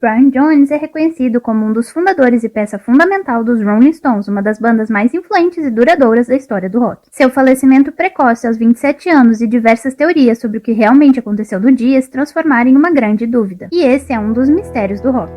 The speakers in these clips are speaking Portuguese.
Brian Jones é reconhecido como um dos fundadores e peça fundamental dos Rolling Stones, uma das bandas mais influentes e duradouras da história do rock. Seu falecimento precoce aos 27 anos e diversas teorias sobre o que realmente aconteceu no dia se transformaram em uma grande dúvida. E esse é um dos mistérios do rock.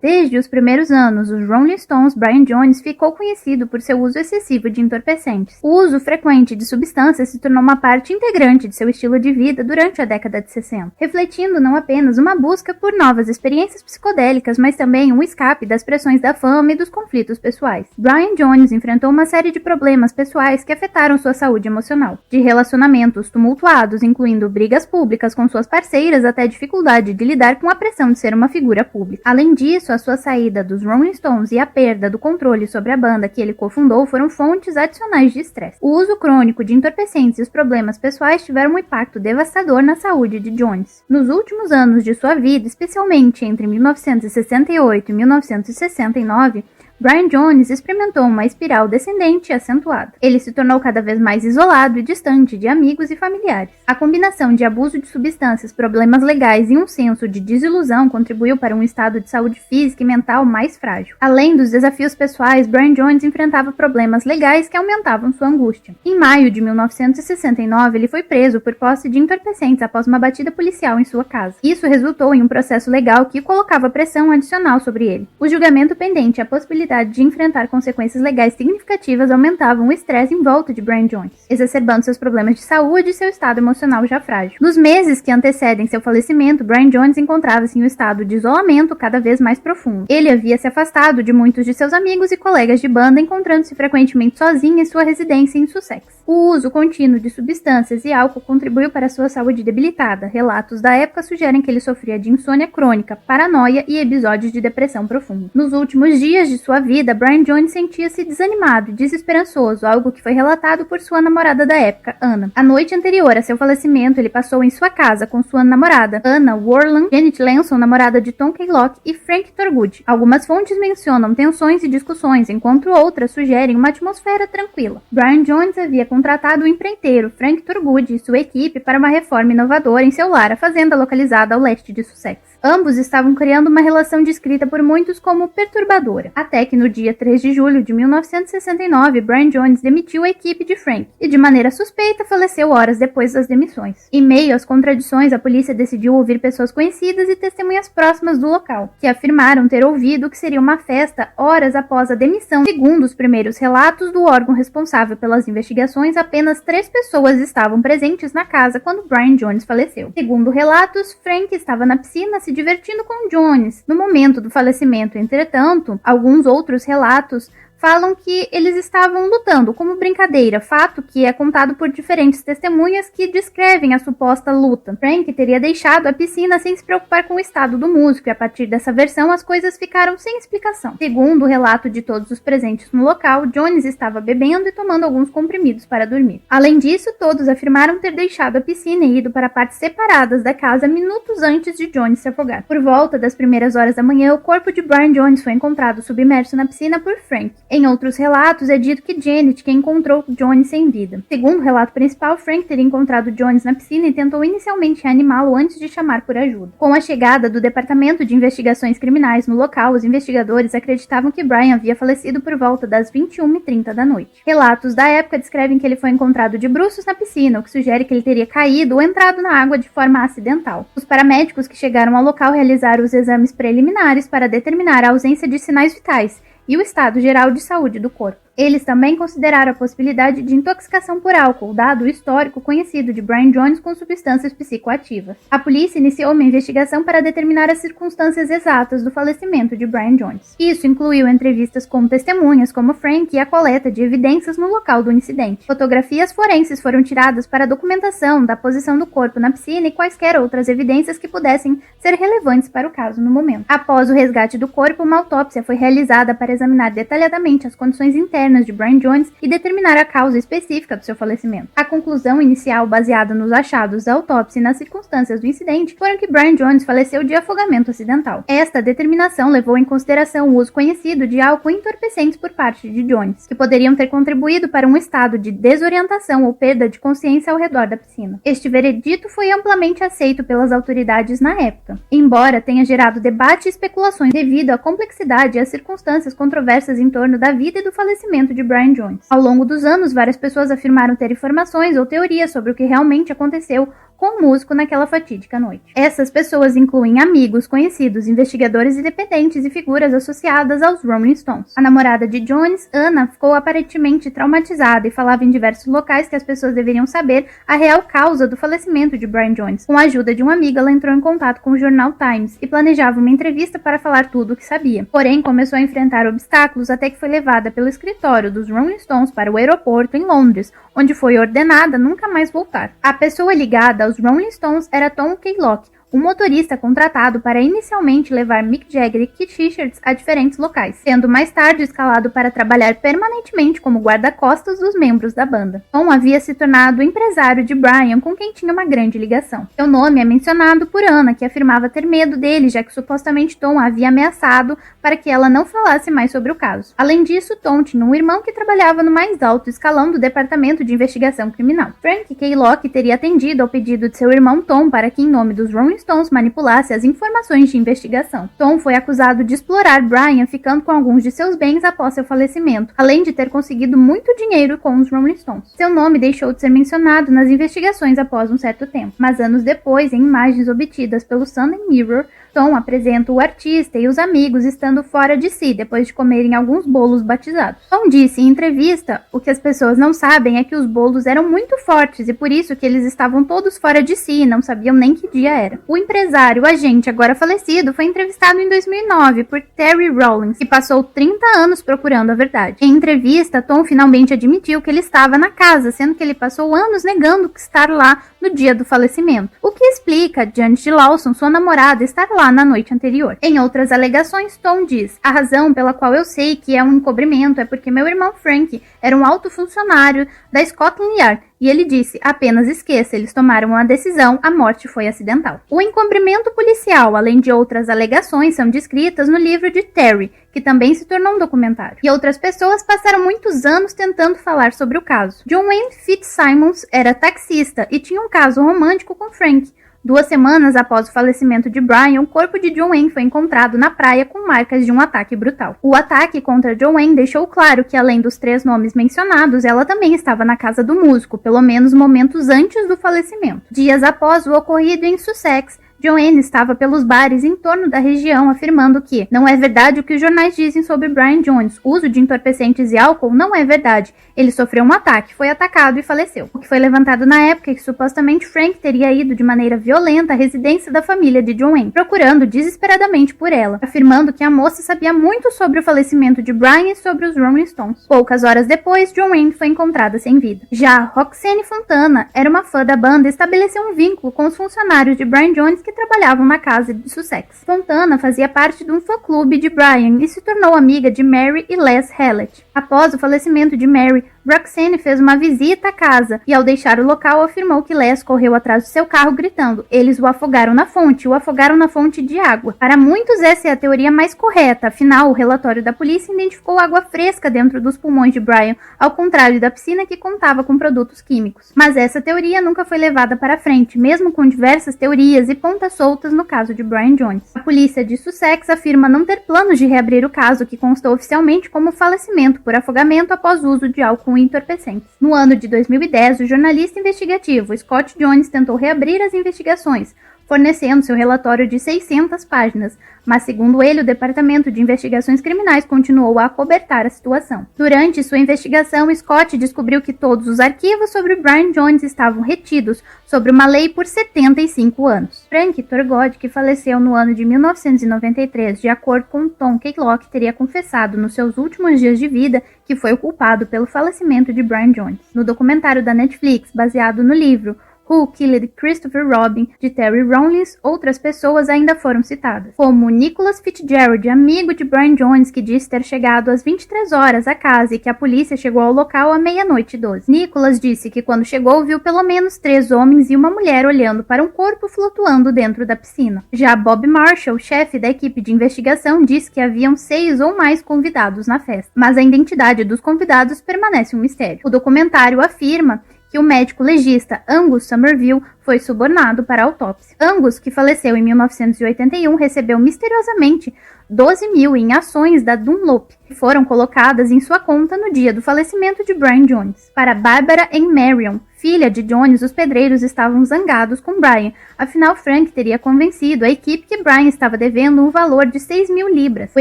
Desde os primeiros anos dos Rolling Stones, Brian Jones ficou conhecido por seu uso excessivo de entorpecentes. O uso frequente de substâncias se tornou uma parte integrante de seu estilo de vida durante a década de 60, refletindo não apenas uma busca por novas experiências psicodélicas, mas também um escape das pressões da fama e dos conflitos pessoais. Brian Jones enfrentou uma série de problemas pessoais que afetaram sua saúde emocional, de relacionamentos tumultuados, incluindo brigas públicas com suas parceiras até dificuldade de lidar com a pressão de ser uma figura pública. Além disso, a sua saída dos Rolling Stones e a perda do controle sobre a banda que ele cofundou foram fontes adicionais de estresse. O uso crônico de entorpecentes e os problemas pessoais tiveram um impacto devastador na saúde de Jones. Nos últimos anos de sua vida, especialmente entre 1968 e 1969, Brian Jones experimentou uma espiral descendente e acentuada. Ele se tornou cada vez mais isolado e distante de amigos e familiares. A combinação de abuso de substâncias, problemas legais e um senso de desilusão contribuiu para um estado de saúde física e mental mais frágil. Além dos desafios pessoais, Brian Jones enfrentava problemas legais que aumentavam sua angústia. Em maio de 1969, ele foi preso por posse de entorpecentes após uma batida policial em sua casa. Isso resultou em um processo legal que colocava pressão adicional sobre ele. O julgamento pendente e a possibilidade de enfrentar consequências legais significativas aumentavam o estresse em volta de Brian Jones, exacerbando seus problemas de saúde e seu estado emocional já frágil. Nos meses que antecedem seu falecimento, Brian Jones encontrava-se em um estado de isolamento cada vez mais profundo. Ele havia se afastado de muitos de seus amigos e colegas de banda, encontrando-se frequentemente sozinho em sua residência em Sussex. O uso contínuo de substâncias e álcool contribuiu para sua saúde debilitada. Relatos da época sugerem que ele sofria de insônia crônica, paranoia e episódios de depressão profunda. Nos últimos dias de sua vida, Brian Jones sentia-se desanimado e desesperançoso, algo que foi relatado por sua namorada da época, Anna. A noite anterior a seu falecimento, ele passou em sua casa com sua namorada, Anna Worland, Janet Lanson, namorada de Tom Keylock, e Frank Thurgood. Algumas fontes mencionam tensões e discussões, enquanto outras sugerem uma atmosfera tranquila. Brian Jones havia contratado o empreiteiro Frank Thurgood e sua equipe para uma reforma inovadora em seu lar, a fazenda localizada ao leste de Sussex. Ambos estavam criando uma relação descrita por muitos como perturbadora, até que no dia 3 de julho de 1969, Brian Jones demitiu a equipe de Frank e, de maneira suspeita, faleceu horas depois das demissões. Em meio às contradições, a polícia decidiu ouvir pessoas conhecidas e testemunhas próximas do local, que afirmaram ter ouvido que seria uma festa horas após a demissão. Segundo os primeiros relatos do órgão responsável pelas investigações, apenas 3 pessoas estavam presentes na casa quando Brian Jones faleceu. Segundo relatos, Frank estava na piscina se divertindo com Jones no momento do falecimento. Entretanto, alguns outros relatos falam que eles estavam lutando como brincadeira, fato que é contado por diferentes testemunhas que descrevem a suposta luta. Frank teria deixado a piscina sem se preocupar com o estado do músico, e a partir dessa versão as coisas ficaram sem explicação. Segundo o relato de todos os presentes no local, Jones estava bebendo e tomando alguns comprimidos para dormir. Além disso, todos afirmaram ter deixado a piscina e ido para partes separadas da casa minutos antes de Jones se afogar. Por volta das primeiras horas da manhã, o corpo de Brian Jones foi encontrado submerso na piscina por Frank. Em outros relatos, é dito que Janet que encontrou Jones sem vida. Segundo o relato principal, Frank teria encontrado Jones na piscina e tentou inicialmente reanimá-lo antes de chamar por ajuda. Com a chegada do Departamento de Investigações Criminais no local, os investigadores acreditavam que Brian havia falecido por volta das 21h30 da noite. Relatos da época descrevem que ele foi encontrado de bruços na piscina, o que sugere que ele teria caído ou entrado na água de forma acidental. Os paramédicos que chegaram ao local realizaram os exames preliminares para determinar a ausência de sinais vitais e o estado geral de saúde do corpo. Eles também consideraram a possibilidade de intoxicação por álcool, dado o histórico conhecido de Brian Jones com substâncias psicoativas. A polícia iniciou uma investigação para determinar as circunstâncias exatas do falecimento de Brian Jones. Isso incluiu entrevistas com testemunhas como Frank e a coleta de evidências no local do incidente. Fotografias forenses foram tiradas para a documentação da posição do corpo na piscina e quaisquer outras evidências que pudessem ser relevantes para o caso no momento. Após o resgate do corpo, uma autópsia foi realizada para examinar detalhadamente as condições internas internas de Brian Jones e determinar a causa específica do seu falecimento. A conclusão inicial, baseada nos achados da autópsia e nas circunstâncias do incidente, foram que Brian Jones faleceu de afogamento acidental. Esta determinação levou em consideração o uso conhecido de álcool e entorpecentes por parte de Jones, que poderiam ter contribuído para um estado de desorientação ou perda de consciência ao redor da piscina. Este veredito foi amplamente aceito pelas autoridades na época, embora tenha gerado debate e especulações devido à complexidade e às circunstâncias controversas em torno da vida e do falecimento de Brian Jones. Ao longo dos anos, várias pessoas afirmaram ter informações ou teorias sobre o que realmente aconteceu com o músico naquela fatídica noite. Essas pessoas incluem amigos, conhecidos, investigadores independentes e figuras associadas aos Rolling Stones. A namorada de Jones, Anna, ficou aparentemente traumatizada e falava em diversos locais que as pessoas deveriam saber a real causa do falecimento de Brian Jones. Com a ajuda de uma amiga, ela entrou em contato com o jornal Times e planejava uma entrevista para falar tudo o que sabia. Porém, começou a enfrentar obstáculos até que foi levada pelo escritório dos Rolling Stones para o aeroporto em Londres, onde foi ordenada nunca mais voltar. A pessoa ligada aos Rolling Stones era Tom Keylock, um motorista contratado para inicialmente levar Mick Jagger e Keith Richards a diferentes locais, sendo mais tarde escalado para trabalhar permanentemente como guarda-costas dos membros da banda. Tom havia se tornado o empresário de Brian, com quem tinha uma grande ligação. Seu nome é mencionado por Anna, que afirmava ter medo dele, já que supostamente Tom a havia ameaçado para que ela não falasse mais sobre o caso. Além disso, Tom tinha um irmão que trabalhava no mais alto escalão do Departamento de Investigação Criminal. Frank Keylock teria atendido ao pedido de seu irmão Tom para que, em nome dos Rolling Stones, manipulasse as informações de investigação. Tom foi acusado de explorar Brian, ficando com alguns de seus bens após seu falecimento, além de ter conseguido muito dinheiro com os Rolling Stones. Seu nome deixou de ser mencionado nas investigações após um certo tempo, mas anos depois, em imagens obtidas pelo Sunday Mirror, Tom apresenta o artista e os amigos estando fora de si depois de comerem alguns bolos batizados. Tom disse em entrevista: "O que as pessoas não sabem é que os bolos eram muito fortes e por isso que eles estavam todos fora de si e não sabiam nem que dia era." O empresário, agente agora falecido, foi entrevistado em 2009 por Terry Rawlings, que passou 30 anos procurando a verdade. Em entrevista, Tom finalmente admitiu que ele estava na casa, sendo que ele passou anos negando estar lá no dia do falecimento, o que explica, diante de Lawson, sua namorada, estar lá na noite anterior. Em outras alegações, Tom diz: "A razão pela qual eu sei que é um encobrimento é porque meu irmão Frank era um alto funcionário da Scotland Yard e ele disse: apenas esqueça, eles tomaram uma decisão, a morte foi acidental." O encobrimento policial, além de outras alegações, são descritas no livro de Terry, que também se tornou um documentário. E outras pessoas passaram muitos anos tentando falar sobre o caso. John Wayne Fitzsimmons era taxista e tinha um caso romântico com Frank. 2 semanas após o falecimento de Brian, o corpo de John Wayne foi encontrado na praia com marcas de um ataque brutal. O ataque contra John Wayne deixou claro que, além dos 3 nomes mencionados, ela também estava na casa do músico, pelo menos momentos antes do falecimento. Dias após o ocorrido em Sussex, John Wayne estava pelos bares em torno da região afirmando que não é verdade o que os jornais dizem sobre Brian Jones. O uso de entorpecentes e álcool não é verdade. Ele sofreu um ataque, foi atacado e faleceu. O que foi levantado na época é que supostamente Frank teria ido de maneira violenta à residência da família de John Wayne, procurando desesperadamente por ela, afirmando que a moça sabia muito sobre o falecimento de Brian e sobre os Rolling Stones. Poucas horas depois, John Wayne foi encontrada sem vida. Já Roxanne Fontana era uma fã da banda e estabeleceu um vínculo com os funcionários de Brian Jones que trabalhavam na casa de Sussex. Fontana fazia parte de um fã-clube de Brian e se tornou amiga de Mary e Les Hallett. Após o falecimento de Mary, Roxanne fez uma visita à casa e, ao deixar o local, afirmou que Les correu atrás de seu carro gritando: "Eles o afogaram na fonte de água." Para muitos, essa é a teoria mais correta, afinal, o relatório da polícia identificou água fresca dentro dos pulmões de Brian, ao contrário da piscina que contava com produtos químicos. Mas essa teoria nunca foi levada para frente, mesmo com diversas teorias e pontas soltas no caso de Brian Jones. A polícia de Sussex afirma não ter planos de reabrir o caso, que constou oficialmente como falecimento por afogamento após uso de álcool e entorpecentes. No ano de 2010, o jornalista investigativo Scott Jones tentou reabrir as investigações, fornecendo seu relatório de 600 páginas, mas, segundo ele, o Departamento de Investigações Criminais continuou a acobertar a situação. Durante sua investigação, Scott descobriu que todos os arquivos sobre Brian Jones estavam retidos sobre uma lei por 75 anos. Frank Turgot, que faleceu no ano de 1993, de acordo com Tom Keylock, teria confessado nos seus últimos dias de vida que foi o culpado pelo falecimento de Brian Jones. No documentário da Netflix, baseado no livro Who Killed Christopher Robin, de Terry Rawlings, outras pessoas ainda foram citadas, como Nicholas Fitzgerald, amigo de Brian Jones, que disse ter chegado às 23 horas à casa e que a polícia chegou ao local à meia-noite e 12. Nicholas disse que quando chegou viu pelo menos 3 homens e uma mulher olhando para um corpo flutuando dentro da piscina. Já Bob Marshall, chefe da equipe de investigação, disse que haviam 6 ou mais convidados na festa, mas a identidade dos convidados permanece um mistério. O documentário afirma que o médico legista Angus Somerville foi subornado para a autópsia. Angus, que faleceu em 1981, recebeu misteriosamente 12 mil em ações da Dunlop, que foram colocadas em sua conta no dia do falecimento de Brian Jones. Para Barbara e Marion, filha de Jones, os pedreiros estavam zangados com Brian, afinal Frank teria convencido a equipe que Brian estava devendo um valor de 6 mil libras, o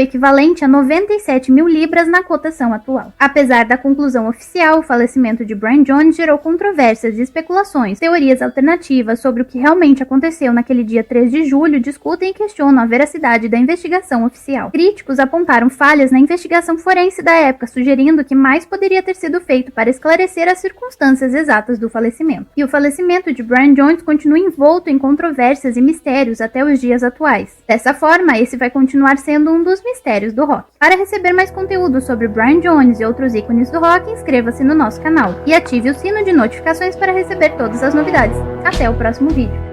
equivalente a 97 mil libras na cotação atual. Apesar da conclusão oficial, o falecimento de Brian Jones gerou controvérsias e especulações. Teorias alternativas sobre o que realmente aconteceu naquele dia 3 de julho discutem e questionam a veracidade da investigação oficial. Críticos apontaram falhas na investigação forense da época, sugerindo que mais poderia ter sido feito para esclarecer as circunstâncias exatas do falecimento. E o falecimento de Brian Jones continua envolto em controvérsias e mistérios até os dias atuais. Dessa forma, esse vai continuar sendo um dos mistérios do rock. Para receber mais conteúdo sobre Brian Jones e outros ícones do rock, inscreva-se no nosso canal e ative o sino de notificações para receber todas as novidades. Até o próximo vídeo.